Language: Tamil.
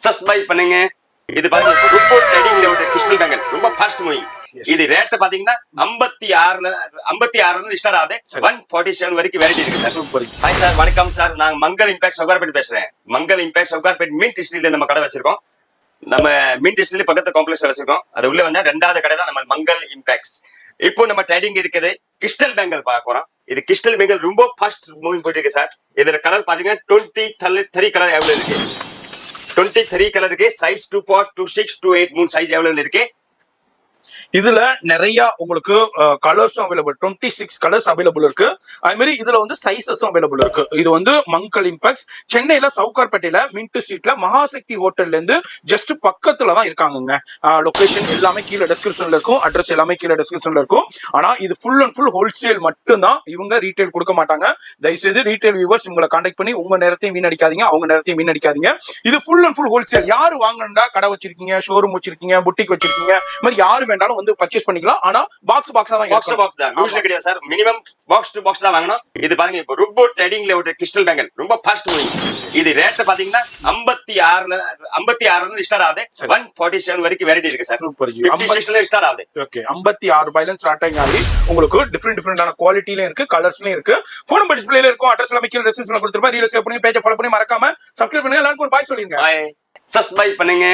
சப்ஸ்கிரைப் பண்ணுங்க. இது பாருங்க ரொம்ப ட்ரெண்டிங்ல ஒரு கிறிஸ்டல் பேங்கல் ரொம்ப ஃபாஸ்ட் மூவிங். இது ரேட் பாத்தீங்கன்னா 56 ஸ்டார்ட் ஆகுது. 147 வரைக்கும் வெரைட்டி இருக்கு சார். ஹாய் சார், வணக்கம் சார். நான் மங்கள் இம்பாக்ட் சவுகார்பேட் பேசுறேன். மங்கள் இம்பாக்ட் சவுகார்பேட் மீன் டிஸ்ட்ரிக்ட்ல நம்ம கடை வச்சிருக்கோம். நம்ம மீன் டிஸ்ட்ரிக்ட்ல பக்கத்து காம்ப்ளெக்ஸ் வச்சிருக்கோம். அது உள்ள வந்தா ரெண்டாவது கடை தான் நம்ம மங்கள் இம்பாக்ட்ஸ். இப்போ நம்ம ட்ரேடிங் இருக்குது கிறிஸ்டல் பேங்கல் பார்க்க போறோம். இது கிறிஸ்டல் பேங்கல் ரொம்ப ஃபாஸ்ட் மூவிங் போயிட்டு இருக்கு சார். இதுல கலர் பாத்தீங்கன்னா 23 கலர் அவைலபிள் இருக்கு. 23 கலர் இருக்கு. சைஸ் 2.4, 2.6, 2.8 மூணு சைஸ் அவைலபிள் இருக்கு. இதுல நிறைய உங்களுக்கு கலர்ஸும் அவைலபிள் 26 கலர்ஸ் அவைலபிள் இருக்கு. அதே மாதிரி இதுல வந்து சைசஸும் அவைலபிள் இருக்கு. இது வந்து மங்கள் இம்பாக்ட்ஸ் சென்னையில சவுகார்பேட்டையில மின்ட் ஸ்ட்ரீட்ல மகாசக்தி ஹோட்டல்ல இருந்து ஜஸ்ட் பக்கத்துல தான் இருக்காங்க. லொகேஷன் எல்லாமே கீழே டெஸ்கிரிப்ஷன்ல இருக்கும். அட்ரஸ் எல்லாமே கீழே டெஸ்கிரிப்ஷன்ல இருக்கும். ஆனா இது ஃபுல் அண்ட் ஃபுல் ஹோல்சேல் மட்டும்தான். இவங்க ரீட்டைல் கொடுக்க மாட்டாங்க. தயவுசெய்து ரீட்டைல் வியூவர்ஸ் உங்களை கான்டாக்ட் பண்ணி உங்க நேரத்தையும் வீணடிக்காதீங்க, அவங்க நேரத்தையும் வீணடிக்காதீங்க. இது ஃபுல் அண்ட் ஃபுல் ஹோல்சேல். யாரு வாங்கணும்னா கடை வச்சிருக்கீங்க, ஷோரூம் வச்சிருக்கீங்க, புட்டிக் வச்சிருக்கீங்க, இந்த மாதிரி யாரு வேண்டாலும் வந்து பர்ச்சேஸ் பண்ணிக்கலாம். ஆனா பாக்ஸா தான் பாக்ஸ் தான் லூஸ்ல கிடையாது sir. Minimum box to box தான் வாங்கணும். இது பாருங்க இப்போ ரொம்ப ட்ரெண்டிங்ல ஒரு கிறிஸ்டல் பேங்கல் ரொம்ப ஃபாஸ்ட் மூவிங். இது ரேட் பாத்தீங்கன்னா 56 ஸ்டார்ட் ஆகுது. 147 வரைக்கும் வெரைட்டி இருக்கு சார். 56 ஸ்டார்ட் ஆகுது. ஓகே, 56 ரூபாயில ஸ்டார்ட் ஆகி உங்களுக்கு டிஃபரெண்டான குவாலிட்டில இருக்கு, கலர்ஸ்லயும் இருக்கு. போன் நம்பர் டிஸ்ப்ளேல இருக்கும். அட்ரஸ் எல்லாமே கீழ டிஸ்கிரிப்ஷன்ல கொடுத்திருப்பேன். ரீல்ஸ் பண்ணி பேஜை ஃபாலோ பண்ணி மறக்காம சப்ஸ்கிரைப் பண்ணுங்க. எல்லாருக்கும் ஒரு பாய் சொல்லுங்க. சப்ஸ்கிரைப் பண்ணுங்க.